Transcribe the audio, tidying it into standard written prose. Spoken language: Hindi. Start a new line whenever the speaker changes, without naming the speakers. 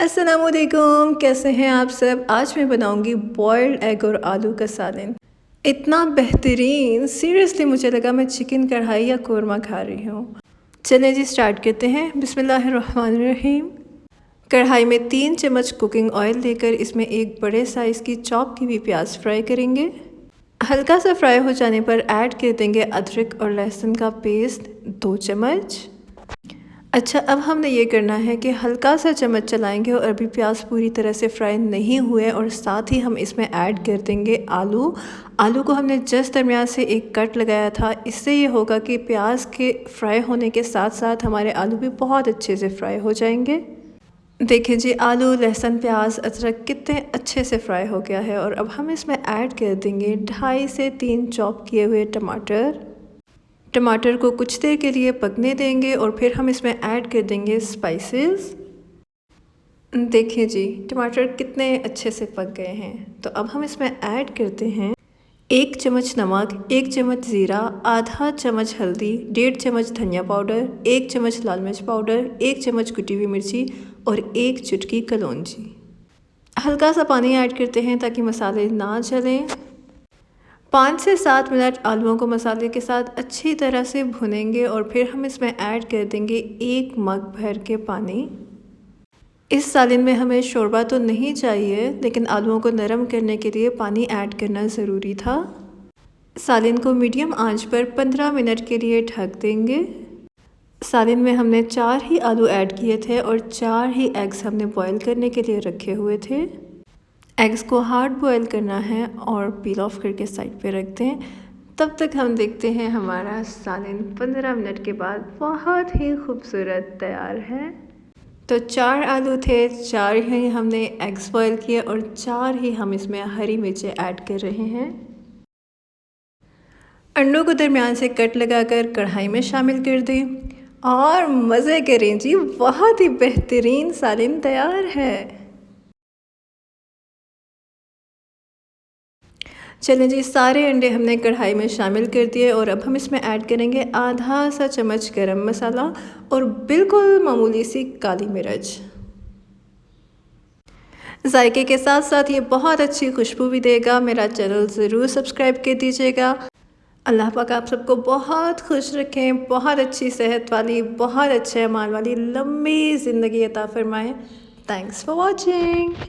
अस्सलामुअलैकुम, कैसे हैं आप सब। आज मैं बनाऊंगी बॉयल्ड एग और आलू का सालन। इतना बेहतरीन, सीरियसली मुझे लगा मैं चिकन कढ़ाई या कोरमा खा रही हूँ। चलें जी, स्टार्ट करते हैं। बिस्मिल्लाहिर्रहमानिर्रहीम। कढ़ाई में 3 चम्मच कुकिंग ऑयल लेकर इसमें एक बड़े साइज़ की चॉप की हुई प्याज फ्राई करेंगे। हल्का सा फ्राई हो जाने पर ऐड कर देंगे अदरक और लहसुन का पेस्ट 2 चम्मच। अच्छा, अब हमने ये करना है कि हल्का सा चम्मच चलाएंगे और अभी प्याज पूरी तरह से फ्राई नहीं हुए, और साथ ही हम इसमें ऐड कर देंगे आलू। आलू को हमने जस्ट दरमियान से एक कट लगाया था। इससे ये होगा कि प्याज के फ्राई होने के साथ साथ हमारे आलू भी बहुत अच्छे से फ्राई हो जाएंगे। देखिए जी, आलू, लहसुन, प्याज, अदरक कितने अच्छे से फ्राई हो गया है। और अब हम इसमें ऐड कर देंगे 2.5 से 3 चॉप किए हुए टमाटर। टमाटर को कुछ देर के लिए पकने देंगे और फिर हम इसमें ऐड कर देंगे स्पाइसेस। देखिए जी, टमाटर कितने अच्छे से पक गए हैं। तो अब हम इसमें ऐड करते हैं 1 चम्मच नमक, 1 चम्मच ज़ीरा, आधा चम्मच हल्दी, 1.5 चम्मच धनिया पाउडर, 1 चम्मच लाल मिर्च पाउडर, 1 चम्मच कुटी हुई मिर्ची और 1 चुटकी कलौंजी। हल्का सा पानी ऐड करते हैं ताकि मसाले ना जलें। 5 से 7 मिनट आलूओं को मसाले के साथ अच्छी तरह से भुनेंगे और फिर हम इसमें ऐड कर देंगे 1 मग भर के पानी। इस सालन में हमें शोरबा तो नहीं चाहिए, लेकिन आलूओं को नरम करने के लिए पानी ऐड करना ज़रूरी था। सालन को मीडियम आंच पर 15 मिनट के लिए ढक देंगे। सालन में हमने 4 ही आलू ऐड किए थे और 4 ही एग्स हमने बॉईल करने के लिए रखे हुए थे। एग्स को हार्ड बॉयल करना है और पील ऑफ करके साइड पे रख दें। तब तक हम देखते हैं हमारा सालन 15 मिनट के बाद बहुत ही खूबसूरत तैयार है। तो 4 आलू थे, 4 ही हमने एग्स बॉयल किए और 4 ही हम इसमें हरी मिर्चें ऐड कर रहे हैं। अंडों को दरमियान से कट लगाकर कढ़ाई में शामिल कर दें और मज़े करें जी। बहुत ही बेहतरीन सालन तैयार है। चलें जी, सारे अंडे हमने कढ़ाई में शामिल कर दिए और अब हम इसमें ऐड करेंगे आधा सा चम्मच गरम मसाला और बिल्कुल मामूली सी काली मिर्च। जायके के साथ साथ ये बहुत अच्छी खुशबू भी देगा। मेरा चैनल ज़रूर सब्सक्राइब कर दीजिएगा। अल्लाह पाक आप सबको बहुत खुश रखें, बहुत अच्छी सेहत वाली, बहुत अच्छे अमाल वाली लंबी ज़िंदगी अता फरमाएँ। Thanks for watching.